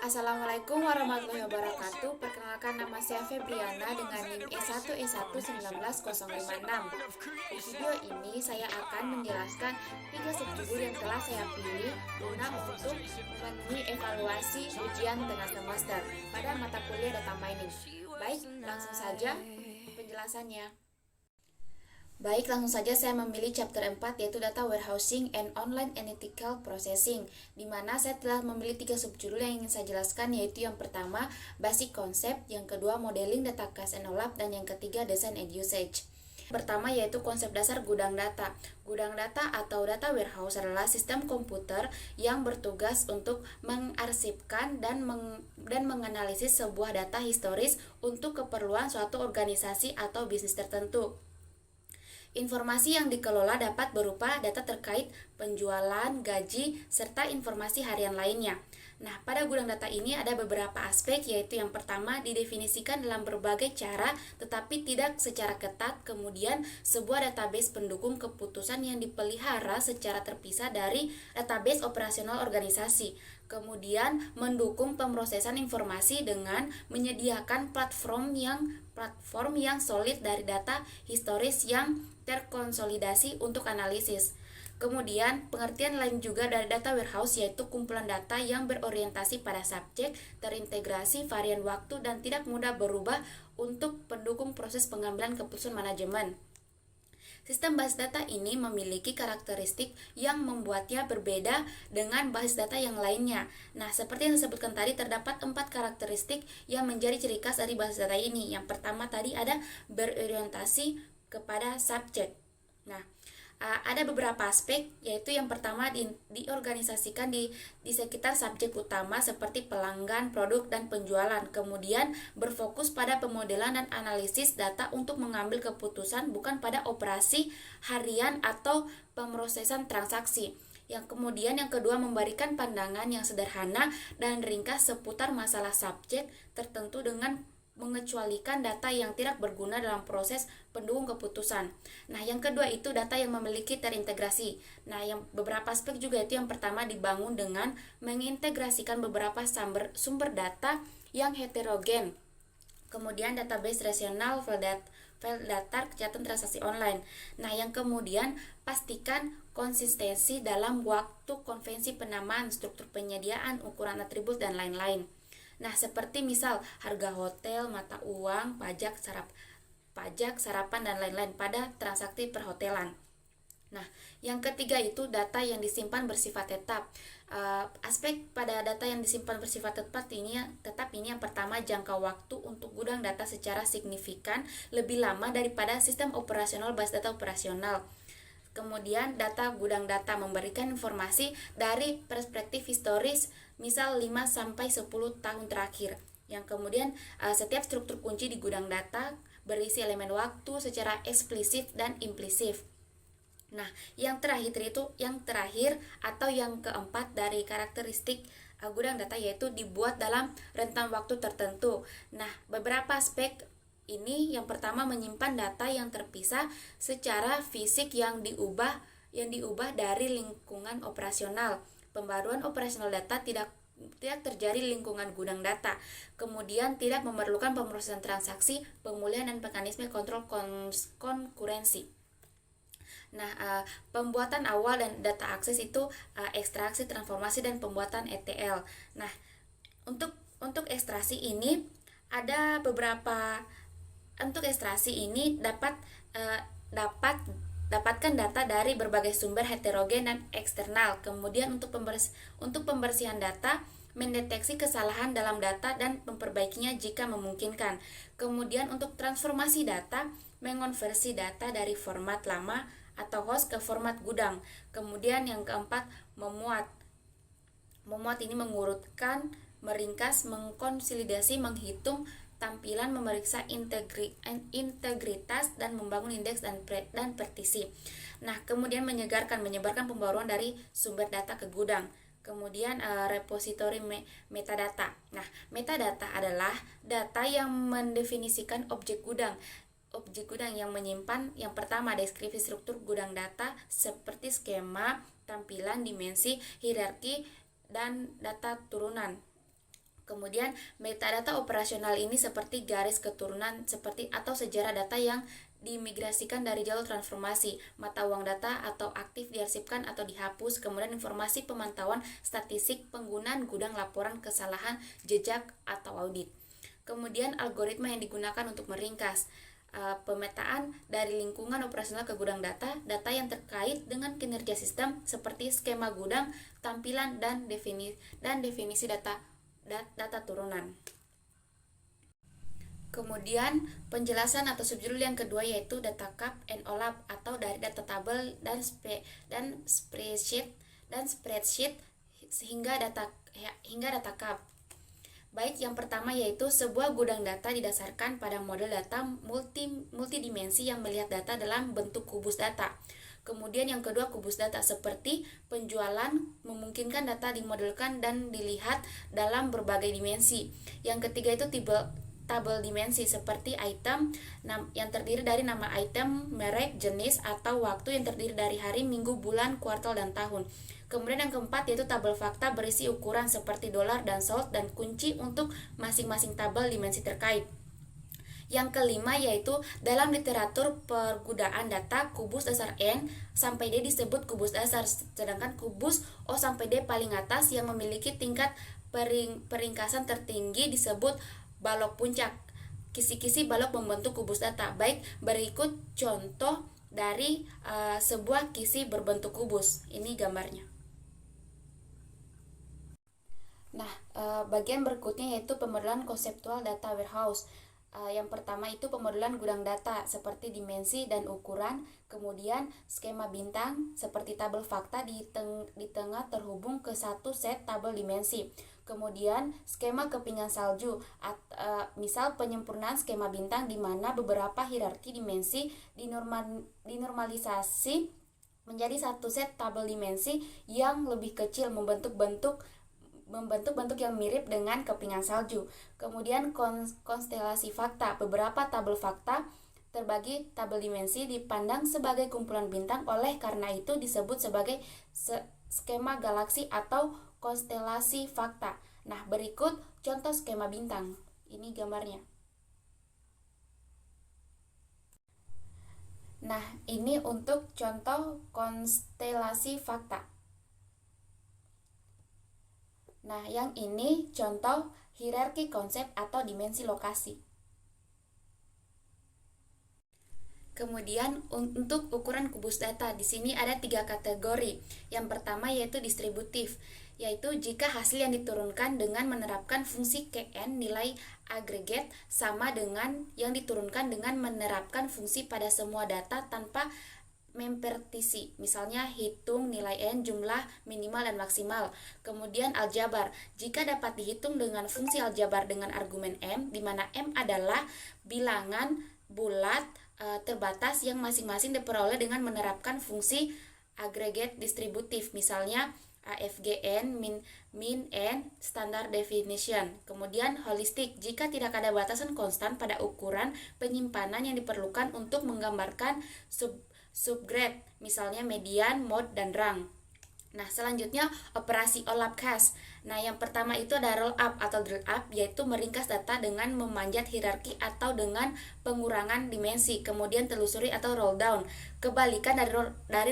Assalamualaikum warahmatullahi wabarakatuh. Perkenalkan, nama saya Febriana dengan NIM E1E1 19056. Di video ini saya akan menjelaskan 3 subjudul yang telah saya pilih guna untuk memenuhi evaluasi ujian tengah semester pada mata kuliah data mining. Baik, langsung saja penjelasannya. Baik, langsung saja saya memilih chapter 4 yaitu Data Warehousing and Online Analytical Processing, di mana saya telah memilih 3 subjudul yang ingin saya jelaskan, yaitu yang pertama Basic Concept, yang kedua Modeling Data Class and OLAP, dan yang ketiga Design and Usage. Pertama yaitu konsep dasar gudang data. Gudang data atau data warehouse adalah sistem komputer yang bertugas untuk mengarsipkan dan menganalisis sebuah data historis untuk keperluan suatu organisasi atau bisnis tertentu. Informasi yang dikelola dapat berupa data terkait penjualan, gaji, serta informasi harian lainnya. Nah, pada gudang data ini ada beberapa aspek, yaitu yang pertama didefinisikan dalam berbagai cara tetapi tidak secara ketat. Kemudian, sebuah database pendukung keputusan yang dipelihara secara terpisah dari database operasional organisasi. Kemudian, mendukung pemrosesan informasi dengan menyediakan platform yang solid dari data historis yang terkonsolidasi untuk analisis. Kemudian, pengertian lain juga dari data warehouse yaitu kumpulan data yang berorientasi pada subjek, terintegrasi, varian waktu, dan tidak mudah berubah untuk pendukung proses pengambilan keputusan manajemen. Sistem basis data ini memiliki karakteristik yang membuatnya berbeda dengan basis data yang lainnya. Nah, seperti yang disebutkan tadi, terdapat 4 karakteristik yang menjadi ciri khas dari basis data ini. Yang pertama tadi ada berorientasi kepada subjek. Nah, ada beberapa aspek, yaitu yang pertama diorganisasikan di sekitar subjek utama seperti pelanggan, produk, dan penjualan. Kemudian berfokus pada pemodelan dan analisis data untuk mengambil keputusan, bukan pada operasi harian atau pemrosesan transaksi. Yang kedua memberikan pandangan yang sederhana dan ringkas seputar masalah subjek tertentu dengan mengecualikan data yang tidak berguna dalam proses pendukung keputusan. Nah, yang kedua itu data yang memiliki terintegrasi. Nah, yang beberapa aspek juga itu yang pertama dibangun dengan mengintegrasikan beberapa sumber data yang heterogen. Kemudian database relasional, file data, catatan transaksi online. Nah, yang kemudian pastikan konsistensi dalam waktu, konvensi penamaan, struktur penyediaan, ukuran atribut, dan lain-lain. Nah, seperti misal harga hotel, mata uang, pajak, sarapan, dan lain-lain pada transaksi perhotelan. Nah, yang ketiga itu data yang disimpan bersifat tetap. Aspek pada data yang disimpan bersifat tetap ini yang pertama, jangka waktu untuk gudang data secara signifikan lebih lama daripada sistem operasional basis data operasional. Kemudian data gudang data memberikan informasi dari perspektif historis, misal 5-10 tahun terakhir. Yang kemudian setiap struktur kunci di gudang data berisi elemen waktu secara eksplisit dan implisit. Nah, yang terakhir atau yang keempat dari karakteristik gudang data yaitu dibuat dalam rentang waktu tertentu. Nah, beberapa aspek ini, yang pertama menyimpan data yang terpisah secara fisik yang diubah dari lingkungan operasional. Pembaruan operasional data tidak terjadi lingkungan gudang data. Kemudian tidak memerlukan pemrosesan transaksi, pemulihan, dan mekanisme kontrol konkurensi. Nah, pembuatan awal dan data akses itu ekstraksi, transformasi, dan pembuatan ETL. Nah, untuk ekstraksi ini ada beberapa. Untuk ekstraksi ini dapatkan data dari berbagai sumber heterogen dan eksternal. Kemudian untuk pembersihan data, mendeteksi kesalahan dalam data dan memperbaikinya jika memungkinkan. Kemudian untuk transformasi data, mengonversi data dari format lama atau host ke format gudang. Kemudian yang keempat, memuat. Memuat ini mengurutkan, meringkas, mengkonsolidasi, menghitung tampilan, memeriksa integritas, dan membangun indeks dan partisi. Nah, kemudian menyebarkan pembaruan dari sumber data ke gudang. Kemudian repositori metadata. Nah, metadata adalah data yang mendefinisikan objek gudang yang menyimpan yang pertama deskripsi struktur gudang data seperti skema, tampilan, dimensi, hierarki, dan data turunan. Kemudian metadata operasional ini seperti garis keturunan seperti atau sejarah data yang diimigrasikan dari jalur transformasi, mata uang data atau aktif diarsipkan atau dihapus, kemudian informasi pemantauan statistik, penggunaan gudang laporan kesalahan, jejak atau audit. Kemudian algoritma yang digunakan untuk meringkas pemetaan dari lingkungan operasional ke gudang data, data yang terkait dengan kinerja sistem seperti skema gudang, tampilan dan definisi data turunan. Kemudian penjelasan atau subjudul yang kedua yaitu data cup and OLAP atau dari data tabel dan spreadsheet hingga data cup. Baik, yang pertama yaitu sebuah gudang data didasarkan pada model data multidimensi yang melihat data dalam bentuk kubus data. Kemudian yang kedua kubus data seperti penjualan memungkinkan data dimodelkan dan dilihat dalam berbagai dimensi. Yang ketiga itu tabel dimensi seperti item yang terdiri dari nama item, merek, jenis, atau waktu yang terdiri dari hari, minggu, bulan, kuartal, dan tahun. Kemudian yang keempat yaitu tabel fakta berisi ukuran seperti dolar dan sold dan kunci untuk masing-masing tabel dimensi terkait. Yang kelima yaitu dalam literatur pergudaan data, kubus dasar N sampai D disebut kubus dasar, sedangkan kubus O sampai D paling atas yang memiliki tingkat peringkasan tertinggi disebut balok puncak. Kisi-kisi balok membentuk kubus data. Baik, berikut contoh dari sebuah kisi berbentuk kubus. Ini gambarnya. Nah, bagian berikutnya yaitu pemodelan konseptual data warehouse. Yang pertama itu pemodelan gudang data seperti dimensi dan ukuran, kemudian skema bintang seperti tabel fakta di tengah terhubung ke satu set tabel dimensi. Kemudian skema kepingan salju, misal penyempurnaan skema bintang di mana beberapa hierarki dimensi dinormalisasi menjadi satu set tabel dimensi yang lebih kecil membentuk bentuk yang mirip dengan kepingan salju. Kemudian konstelasi fakta, beberapa tabel fakta terbagi tabel dimensi dipandang sebagai kumpulan bintang, oleh karena itu disebut sebagai skema galaksi atau konstelasi fakta. Nah, berikut contoh skema bintang. Ini gambarnya. Nah, ini untuk contoh konstelasi fakta. Nah, yang ini contoh hierarki konsep atau dimensi lokasi. Kemudian untuk ukuran kubus data, di sini ada 3 kategori. Yang pertama yaitu distributif, yaitu jika hasil yang diturunkan dengan menerapkan fungsi KN nilai agregat sama dengan yang diturunkan dengan menerapkan fungsi pada semua data tanpa mempertisi, misalnya hitung nilai N, jumlah minimal dan maksimal. Kemudian aljabar, jika dapat dihitung dengan fungsi aljabar dengan argumen M, di mana M adalah bilangan bulat terbatas yang masing-masing diperoleh dengan menerapkan fungsi agregat distributif, misalnya AFGN, min N, standard definition. Kemudian holistik, jika tidak ada batasan konstan pada ukuran penyimpanan yang diperlukan untuk menggambarkan subgrade, misalnya median, mode, dan rang. Nah, selanjutnya operasi OLAP CAS. Nah, yang pertama itu ada roll up atau drill up, yaitu meringkas data dengan memanjat hierarki atau dengan pengurangan dimensi, kemudian telusuri atau roll down. Kebalikan dari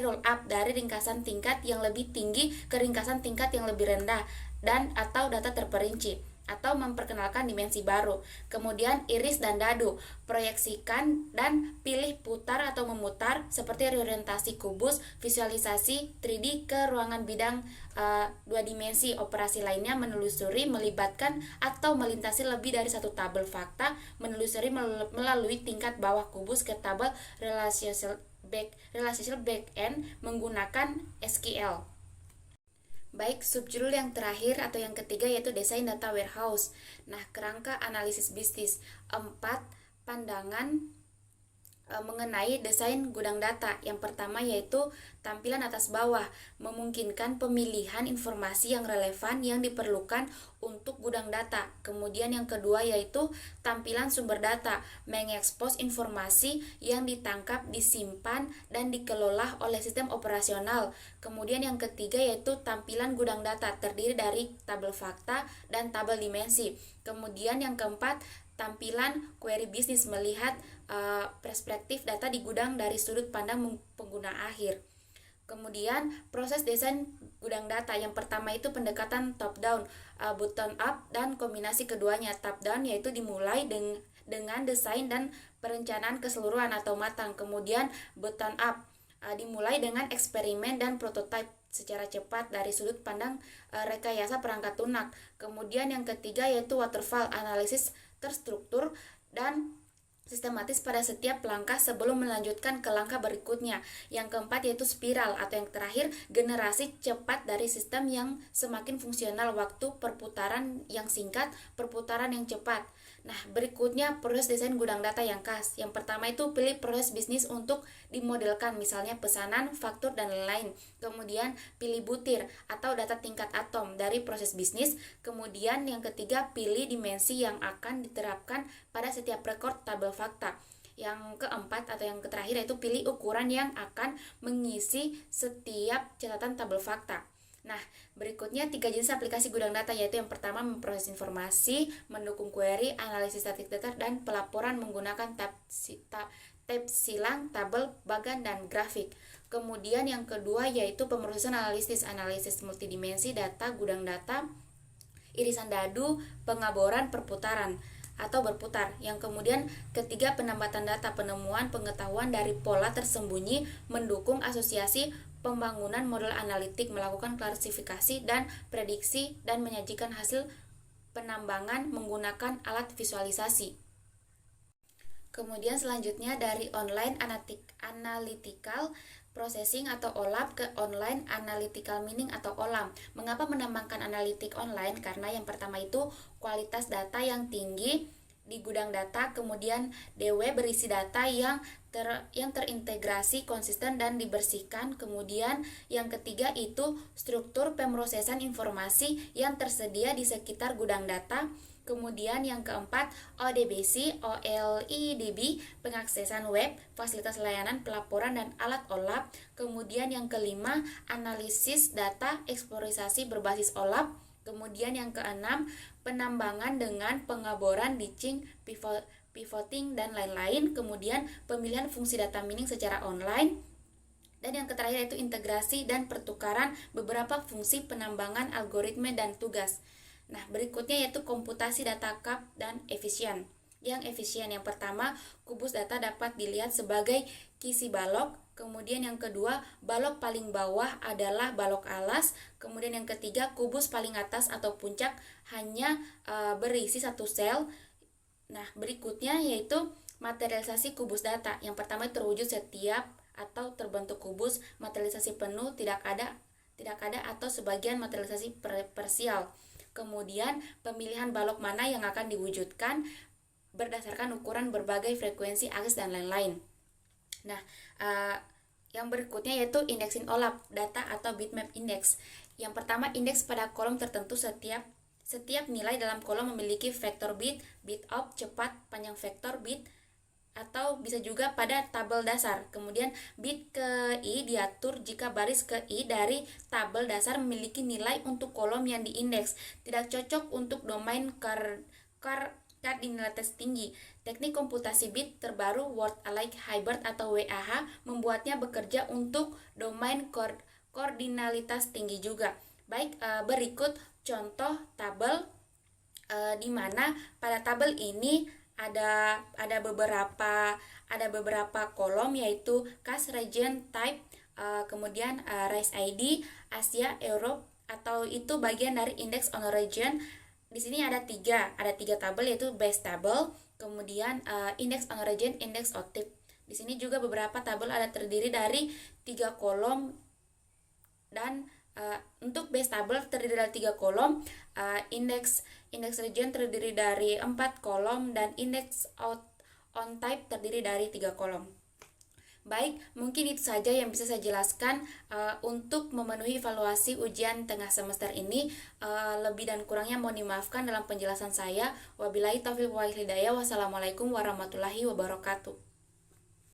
roll up, dari ringkasan tingkat yang lebih tinggi ke ringkasan tingkat yang lebih rendah dan atau data terperinci, atau memperkenalkan dimensi baru. Kemudian iris dan dadu, proyeksikan dan pilih putar atau memutar seperti reorientasi kubus, visualisasi 3D ke ruangan bidang 2 dimensi. Operasi lainnya menelusuri, melibatkan atau melintasi lebih dari satu tabel fakta, menelusuri melalui tingkat bawah kubus ke tabel relational backend menggunakan SQL. Baik, subjudul yang terakhir atau yang ketiga yaitu desain data warehouse. Nah, kerangka analisis bisnis. 4 pandangan mengenai desain gudang data. Yang pertama yaitu tampilan atas bawah, memungkinkan pemilihan informasi yang relevan yang diperlukan untuk gudang data. Kemudian yang kedua yaitu tampilan sumber data, mengekspos informasi yang ditangkap, disimpan, dan dikelola oleh sistem operasional. Kemudian yang ketiga yaitu tampilan gudang data, terdiri dari tabel fakta dan tabel dimensi. Kemudian yang keempat, tampilan query bisnis, melihat perspektif data di gudang dari sudut pandang pengguna akhir. Kemudian proses desain gudang data, yang pertama itu pendekatan top down, bottom up, dan kombinasi keduanya. Top down yaitu dimulai dengan desain dan perencanaan keseluruhan atau matang. Kemudian bottom up dimulai dengan eksperimen dan prototipe secara cepat dari sudut pandang rekayasa perangkat lunak. Kemudian yang ketiga yaitu waterfall, analisis terstruktur dan sistematis pada setiap langkah sebelum melanjutkan ke langkah berikutnya. Yang keempat yaitu spiral, atau yang terakhir generasi cepat dari sistem yang semakin fungsional, waktu perputaran yang singkat, perputaran yang cepat. Nah, berikutnya proses desain gudang data yang khas. Yang pertama itu pilih proses bisnis untuk dimodelkan, misalnya pesanan, faktur, dan lain-lain. Kemudian pilih butir atau data tingkat atom dari proses bisnis. Kemudian yang ketiga, pilih dimensi yang akan diterapkan pada setiap rekor tabel fakta. Yang keempat atau yang terakhir yaitu pilih ukuran yang akan mengisi setiap catatan tabel fakta. Nah, berikutnya 3 jenis aplikasi gudang data, yaitu yang pertama memproses informasi, mendukung query, analisis static data, dan pelaporan menggunakan tab silang, tabel, bagan, dan grafik. Kemudian yang kedua yaitu pemrosesan analisis multidimensi data, gudang data, irisan dadu, pengaboran, perputaran atau berputar. Yang kemudian ketiga penambatan data, penemuan pengetahuan dari pola tersembunyi, mendukung asosiasi pembangunan model analitik, melakukan klasifikasi dan prediksi, dan menyajikan hasil penambangan menggunakan alat visualisasi. Kemudian selanjutnya dari online analytical processing atau OLAP ke online analytical mining atau OLAM. Mengapa menambahkan analitik online? Karena yang pertama itu kualitas data yang tinggi di gudang data, kemudian DW berisi data yang terintegrasi, konsisten, dan dibersihkan. Kemudian yang ketiga itu struktur pemrosesan informasi yang tersedia di sekitar gudang data. Kemudian yang keempat ODBC, OLIDB, pengaksesan web, fasilitas layanan, pelaporan, dan alat OLAP. Kemudian yang kelima analisis data, eksplorisasi berbasis OLAP. Kemudian yang keenam penambangan dengan pengaboran, ditching, pivoting, dan lain-lain. Kemudian pemilihan fungsi data mining secara online. Dan yang terakhir yaitu integrasi dan pertukaran beberapa fungsi penambangan, algoritma, dan tugas. Nah, berikutnya yaitu komputasi data cup dan efisien. Yang efisien yang pertama, kubus data dapat dilihat sebagai kisi balok. Kemudian yang kedua, balok paling bawah adalah balok alas. Kemudian yang ketiga, kubus paling atas atau puncak hanya berisi satu sel. Nah, berikutnya yaitu materialisasi kubus data. Yang pertama terwujud setiap atau terbentuk kubus, materialisasi penuh, tidak ada atau sebagian materialisasi parsial. Kemudian pemilihan balok mana yang akan diwujudkan berdasarkan ukuran berbagai frekuensi akses dan lain-lain. Nah, yang berikutnya yaitu indexing OLAP, data atau bitmap index. Yang pertama, indeks pada kolom tertentu. Setiap nilai dalam kolom memiliki vektor bit up, cepat, panjang vektor bit, atau bisa juga pada tabel dasar. Kemudian bit ke i diatur jika baris ke i dari tabel dasar memiliki nilai untuk kolom yang diindeks. Tidak cocok untuk domain kardinalitas tinggi. Teknik komputasi bit terbaru Word Alike Hybrid atau WAH membuatnya bekerja untuk domain koordinalitas tinggi juga. Baik, berikut contoh tabel di mana pada tabel ini ada beberapa kolom, yaitu Cash Region Type, kemudian Race ID, Asia, Europe, atau itu bagian dari Index on Region. Di sini ada tiga tabel, yaitu Base Table, kemudian Index on Region, Index on Type. Di sini juga beberapa tabel ada terdiri dari 3 kolom, dan untuk base table terdiri dari 3 kolom, index region terdiri dari 4 kolom, dan index on type terdiri dari 3 kolom. Baik, mungkin itu saja yang bisa saya jelaskan untuk memenuhi evaluasi ujian tengah semester ini. Lebih dan kurangnya mohon dimaafkan dalam penjelasan saya. Wabillahi taufiq wal hidayah. Wassalamualaikum warahmatullahi wabarakatuh.